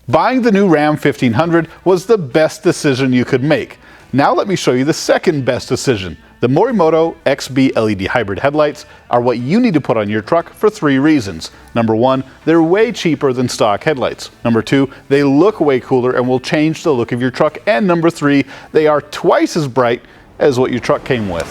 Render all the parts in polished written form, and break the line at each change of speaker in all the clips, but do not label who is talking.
Buying the new Ram 1500 was the best decision you could make. Now let me show you the second best decision. The Morimoto XB LED hybrid headlights are what you need to put on your truck for 3 reasons. Number 1, they're way cheaper than stock headlights. Number 2, they look way cooler and will change the look of your truck. And number 3, they are twice as bright as what your truck came with.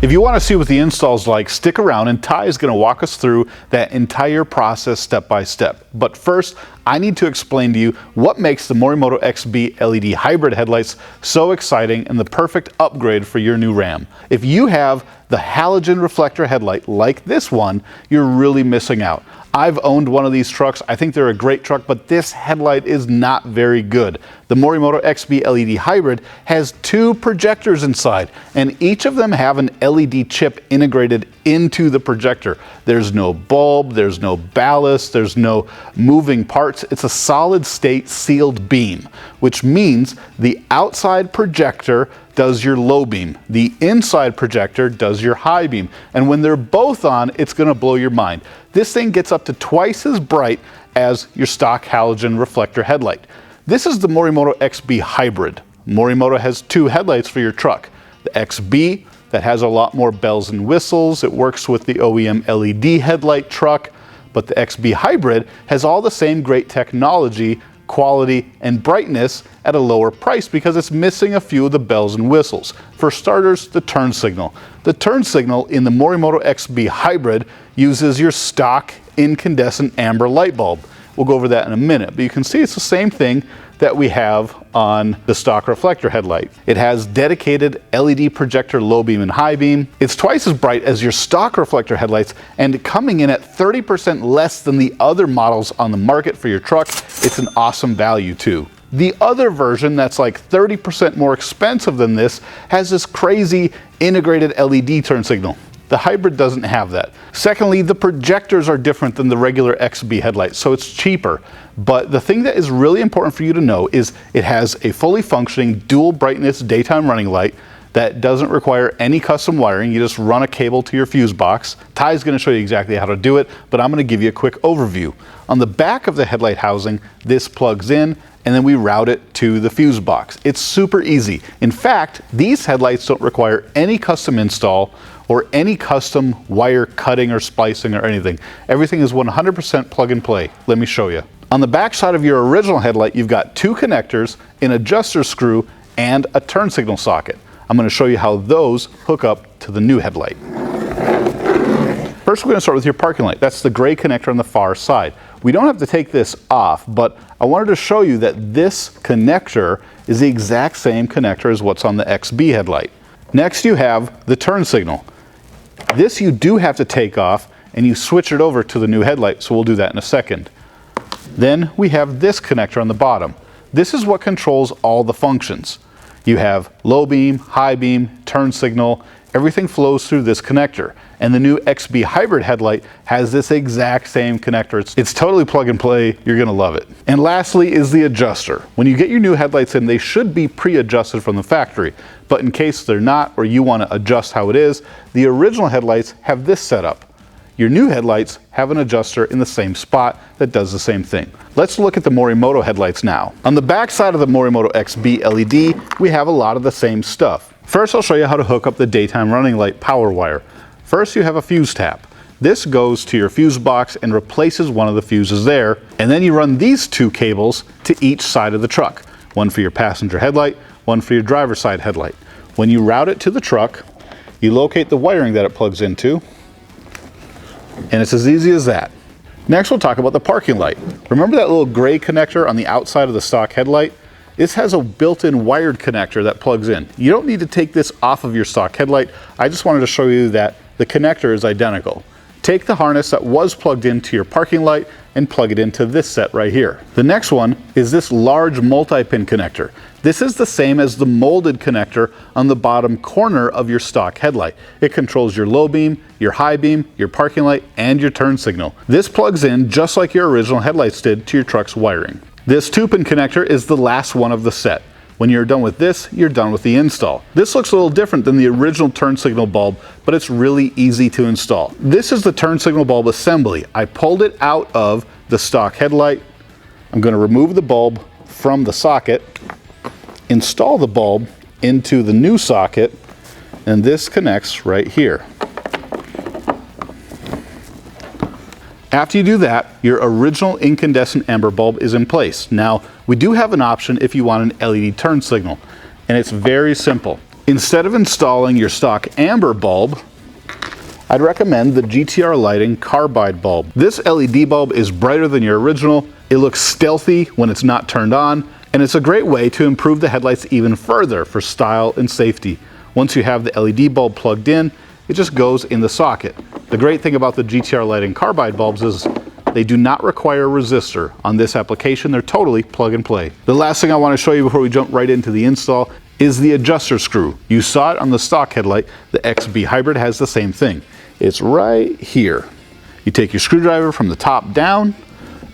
If you want to see what the install's like, stick around and Ty is going to walk us through that entire process step by step. But first, I need to explain to you what makes the Morimoto XB LED hybrid headlights so exciting and the perfect upgrade for your new Ram. If you have the halogen reflector headlight like this one, you're really missing out. I've owned one of these trucks. I think they're a great truck, but this headlight is not very good. The Morimoto XB LED hybrid has 2 projectors inside, and each of them have an LED chip integrated into the projector. There's no bulb, there's no ballast, there's no moving parts. It's a solid state sealed beam, which means the outside projector does your low beam. The inside projector does your high beam. And when they're both on, it's gonna blow your mind. This thing gets up to twice as bright as your stock halogen reflector headlight. This is the Morimoto XB Hybrid. Morimoto has 2 headlights for your truck. The XB, that has a lot more bells and whistles. It works with the OEM LED headlight truck, but the XB Hybrid has all the same great technology, quality, and brightness at a lower price because it's missing a few of the bells and whistles. For starters, the turn signal. The turn signal in the Morimoto XB Hybrid uses your stock incandescent amber light bulb. We'll go over that in a minute, but you can see it's the same thing that we have on the stock reflector headlight. It has dedicated LED projector low beam and high beam. It's twice as bright as your stock reflector headlights, and coming in at 30% less than the other models on the market for your truck, it's an awesome value too. The other version that's like 30% more expensive than this has this crazy integrated LED turn signal. The hybrid doesn't have that. Secondly, the projectors are different than the regular XB headlights, so it's cheaper. But the thing that is really important for you to know is it has a fully functioning dual brightness daytime running light that doesn't require any custom wiring. You just run a cable to your fuse box. Ty's going to show you exactly how to do it, but I'm going to give you a quick overview. On the back of the headlight housing, this plugs in, and then we route it to the fuse box. It's super easy. In fact, these headlights don't require any custom install or any custom wire cutting or splicing or anything. Everything is 100% plug and play. Let me show you. On the back side of your original headlight, you've got 2 connectors, an adjuster screw, and a turn signal socket. I'm going to show you how those hook up to the new headlight. First, we're going to start with your parking light. That's the gray connector on the far side. We don't have to take this off, but I wanted to show you that this connector is the exact same connector as what's on the XB headlight. Next, you have the turn signal. This you do have to take off and you switch it over to the new headlight, so we'll do that in a second. Then we have this connector on the bottom. This is what controls all the functions. You have low beam, high beam, turn signal, everything flows through this connector. And the new XB Hybrid headlight has this exact same connector. It's totally plug and play, you're gonna love it. And lastly is the adjuster. When you get your new headlights in, they should be pre-adjusted from the factory. But in case they're not, or you wanna adjust how it is, the original headlights have this setup. Your new headlights have an adjuster in the same spot that does the same thing. Let's look at the Morimoto headlights now. On the back side of the Morimoto XB LED, we have a lot of the same stuff. First, I'll show you how to hook up the daytime running light power wire. First, you have a fuse tap. This goes to your fuse box and replaces one of the fuses there, and then you run these 2 cables to each side of the truck. One for your passenger headlight, one for your driver's side headlight. When you route it to the truck, you locate the wiring that it plugs into, and it's as easy as that. Next, we'll talk about the parking light. Remember that little gray connector on the outside of the stock headlight? This has a built-in wired connector that plugs in. You don't need to take this off of your stock headlight. I just wanted to show you that the connector is identical. take the harness that was plugged into your parking light and plug it into this set right here. The next one is this large multi-pin connector. This is the same as the molded connector on the bottom corner of your stock headlight. It controls your low beam, your high beam, your parking light, and your turn signal. This plugs in just like your original headlights did to your truck's wiring. This 2-pin connector is the last one of the set. When you're done with this, you're done with the install. This looks a little different than the original turn signal bulb, but it's really easy to install. This is the turn signal bulb assembly. I pulled it out of the stock headlight. I'm going to remove the bulb from the socket, install the bulb into the new socket, and this connects right here. After you do that, your original incandescent amber bulb is in place. Now, we do have an option if you want an LED turn signal, and it's very simple. Instead of installing your stock amber bulb, I'd recommend the GTR Lighting Carbide bulb. This LED bulb is brighter than your original, it looks stealthy when it's not turned on, and it's a great way to improve the headlights even further for style and safety. Once you have the LED bulb plugged in, it just goes in the socket. The great thing about the GTR Lighting Carbide bulbs is they do not require a resistor. On this application, they're totally plug and play. The last thing I want to show you before we jump right into the install is the adjuster screw. You saw it on the stock headlight. The XB Hybrid has the same thing. It's right here. You take your screwdriver from the top down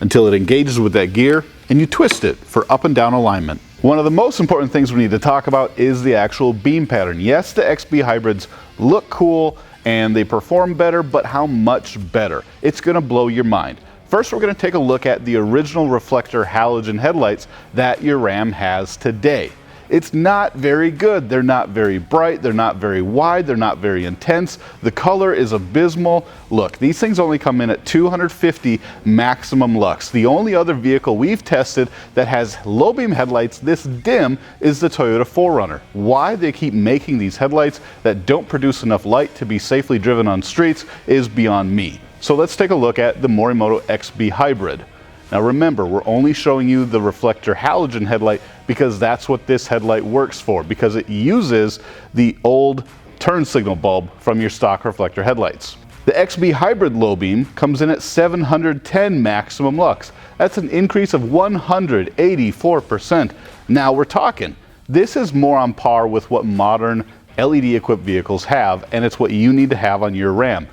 until it engages with that gear, and you twist it for up and down alignment. One of the most important things we need to talk about is the actual beam pattern. Yes, the XB Hybrids look cool and they perform better, but how much better? It's gonna blow your mind. First, we're gonna take a look at the original reflector halogen headlights that your Ram has today. It's not very good. They're not very bright, they're not very wide, they're not very intense. The color is abysmal. Look, these things only come in at 250 maximum lux. The only other vehicle we've tested that has low beam headlights this dim is the Toyota 4Runner. Why they keep making these headlights that don't produce enough light to be safely driven on streets is beyond me. So let's take a look at the Morimoto XB Hybrid. Now remember, we're only showing you the reflector halogen headlight because that's what this headlight works for, because it uses the old turn signal bulb from your stock reflector headlights. The XB Hybrid low beam comes in at 710 maximum lux. That's an increase of 184%. Now we're talking. This is more on par with what modern LED equipped vehicles have, and it's what you need to have on your Ram.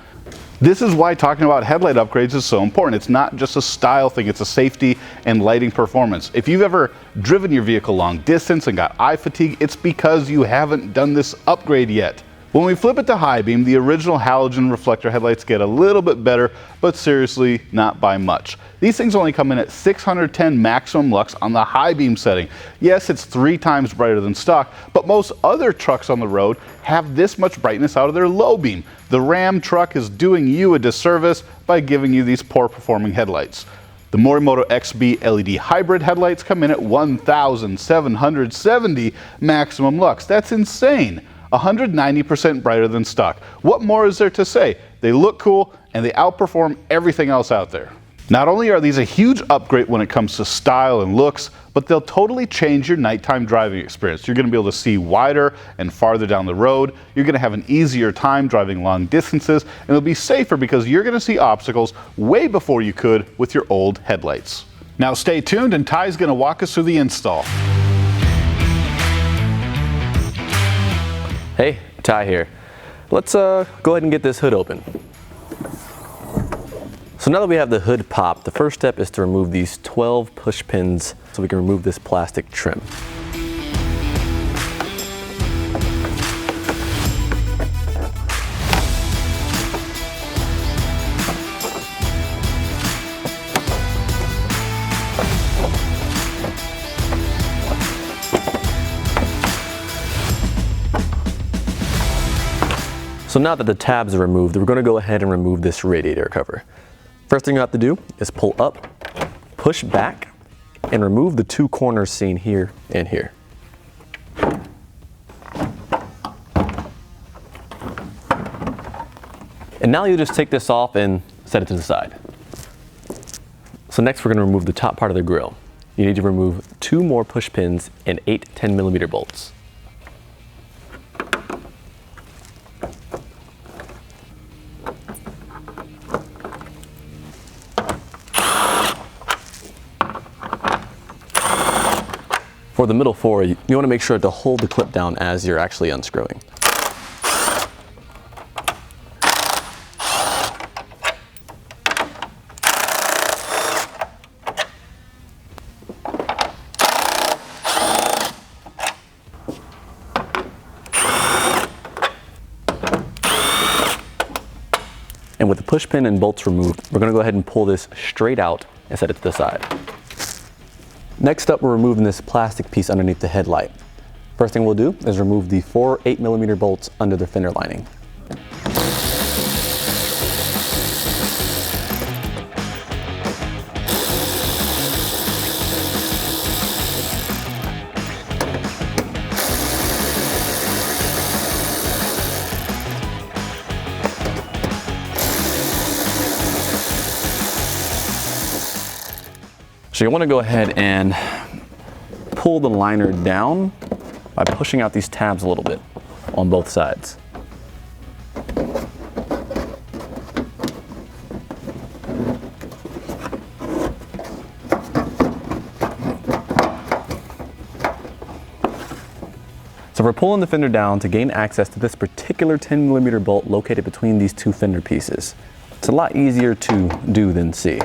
This is why talking about headlight upgrades is so important. It's not just a style thing, it's a safety and lighting performance. If you've ever driven your vehicle long distance and got eye fatigue, it's because you haven't done this upgrade yet. When we flip it to high beam, the original halogen reflector headlights get a little bit better, but seriously, not by much. These things only come in at 610 maximum lux on the high beam setting. Yes, it's 3 times brighter than stock, but most other trucks on the road have this much brightness out of their low beam. The Ram truck is doing you a disservice by giving you these poor performing headlights. The Morimoto XB LED Hybrid headlights come in at 1,770 maximum lux. That's insane. 190% brighter than stock. What more is there to say? They look cool and they outperform everything else out there. Not only are these a huge upgrade when it comes to style and looks, but they'll totally change your nighttime driving experience. You're going to be able to see wider and farther down the road. You're going to have an easier time driving long distances, and it'll be safer because you're going to see obstacles way before you could with your old headlights. Now stay tuned, and Ty's going to walk us through the install.
Hey, Ty here. Let's go ahead and get this hood open. So now that we have the hood popped, the first step is to remove these 12 push pins so we can remove this plastic trim. So now that the tabs are removed, we're going to go ahead and remove this radiator cover. First thing you have to do is pull up, push back, and remove the 2 corners seen here and here. And now you just take this off and set it to the side. So next we're going to remove the top part of the grill. You need to remove 2 more push pins and 8 10mm bolts. For the middle four, you want to make sure to hold the clip down as you're actually unscrewing. And with the push pin and bolts removed, we're going to go ahead and pull this straight out and set it to the side. Next up, we're removing this plastic piece underneath the headlight. First thing we'll do is remove the 4 8mm bolts under the fender lining. So you want to go ahead and pull the liner down by pushing out these tabs a little bit on both sides. So we're pulling the fender down to gain access to this particular 10mm bolt located between these two fender pieces. It's a lot easier to do than see.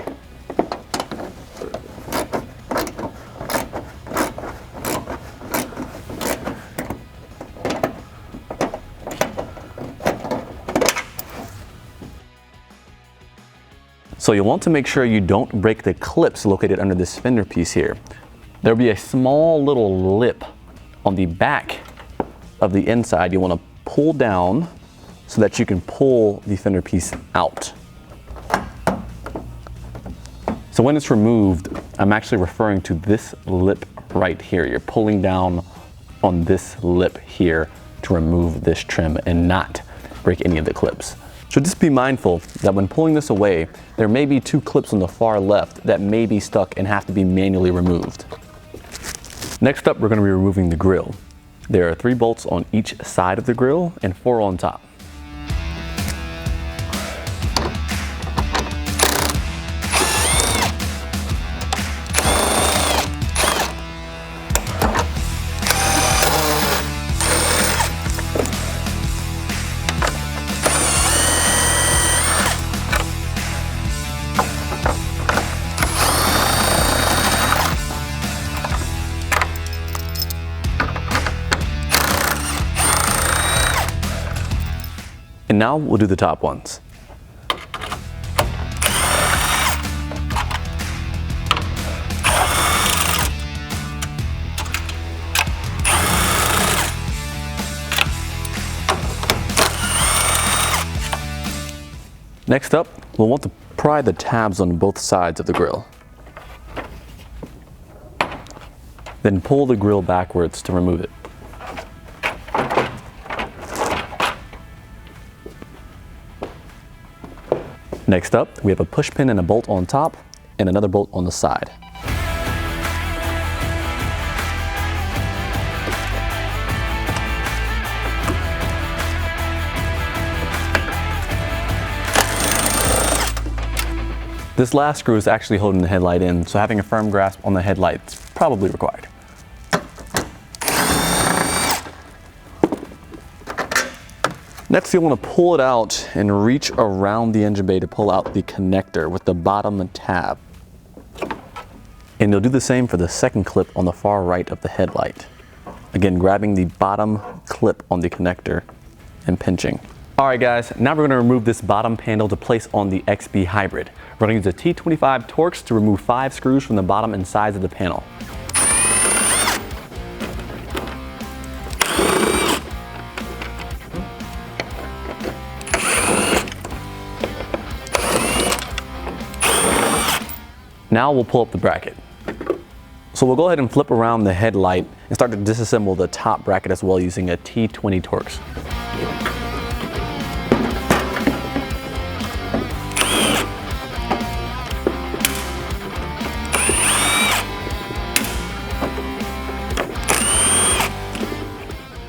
So you'll want to make sure you don't break the clips located under this fender piece here. There'll be a small little lip on the back of the inside you want to pull down so that you can pull the fender piece out. So when it's removed, I'm actually referring to this lip right here. You're pulling down on this lip here to remove this trim and not break any of the clips. So just be mindful that when pulling this away, there may be 2 clips on the far left that may be stuck and have to be manually removed. Next up, we're going to be removing the grill. There are 3 bolts on each side of the grill and 4 on top. And now we'll do the top ones. Next up, we'll want to pry the tabs on both sides of the grill. Then pull the grill backwards to remove it. Next up, we have a push pin and a bolt on top and another bolt on the side. This last screw is actually holding the headlight in, so having a firm grasp on the headlight is probably required. Next, you'll want to pull it out and reach around the engine bay to pull out the connector with the bottom tab. And you'll do the same for the second clip on the far right of the headlight. Again, grabbing the bottom clip on the connector and pinching. All right guys, now we're going to remove this bottom panel to place on the XB Hybrid. We're going to use a T25 Torx to remove 5 screws from the bottom and sides of the panel. Now we'll pull up the bracket. So we'll go ahead and flip around the headlight and start to disassemble the top bracket as well using a T20 Torx.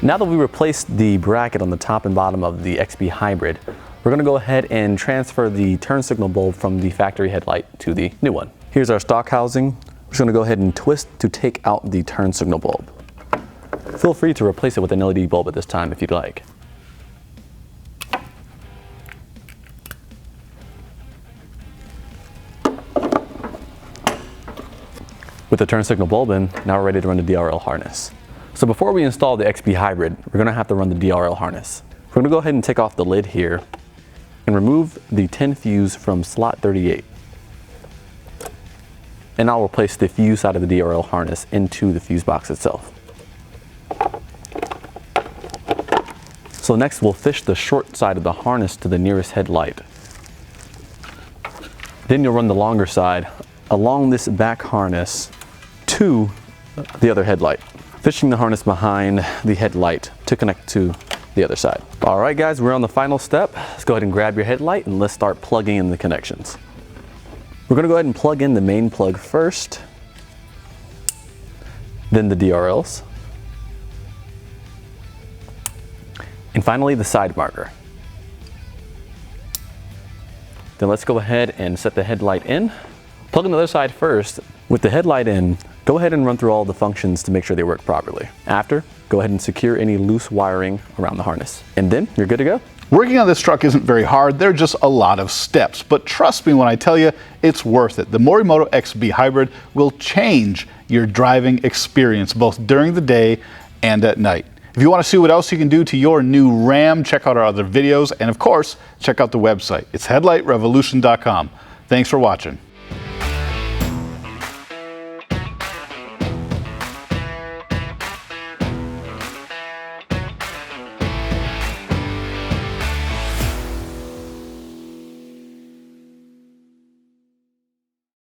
Now that we replaced the bracket on the top and bottom of the XB Hybrid, we're going to go ahead and transfer the turn signal bulb from the factory headlight to the new one. Here's our stock housing I'm just gonna go ahead and twist to take out the turn signal bulb. Feel free to replace it with an LED bulb at this time if you'd like. With the turn signal bulb in, now we're ready to run the DRL harness. So before we install the XB hybrid, we're gonna have to run the DRL harness. We're gonna go ahead and take off the lid here and remove the 10 fuse from slot 38. And I'll replace the fuse side of the DRL harness into the fuse box itself. So next we'll fish the short side of the harness to the nearest headlight. Then you'll run the longer side along this back harness to the other headlight, fishing the harness behind the headlight to connect to the other side. All right guys, we're on the final step. Let's go ahead and grab your headlight and let's start plugging in the connections. We're gonna go ahead and plug in the main plug first, then the DRLs, and finally the side marker. Then let's go ahead and set the headlight in. Plug in the other side first. With the headlight in, go ahead and run through all the functions to make sure they work properly. After, go ahead and secure any loose wiring around the harness. And then you're good to go.
Working on this truck isn't very hard. There are just a lot of steps, but trust me when I tell you, it's worth it. The Morimoto XB Hybrid will change your driving experience both during the day and at night. If you want to see what else you can do to your new Ram, check out our other videos, and of course, check out the website. It's headlightrevolution.com. Thanks for watching.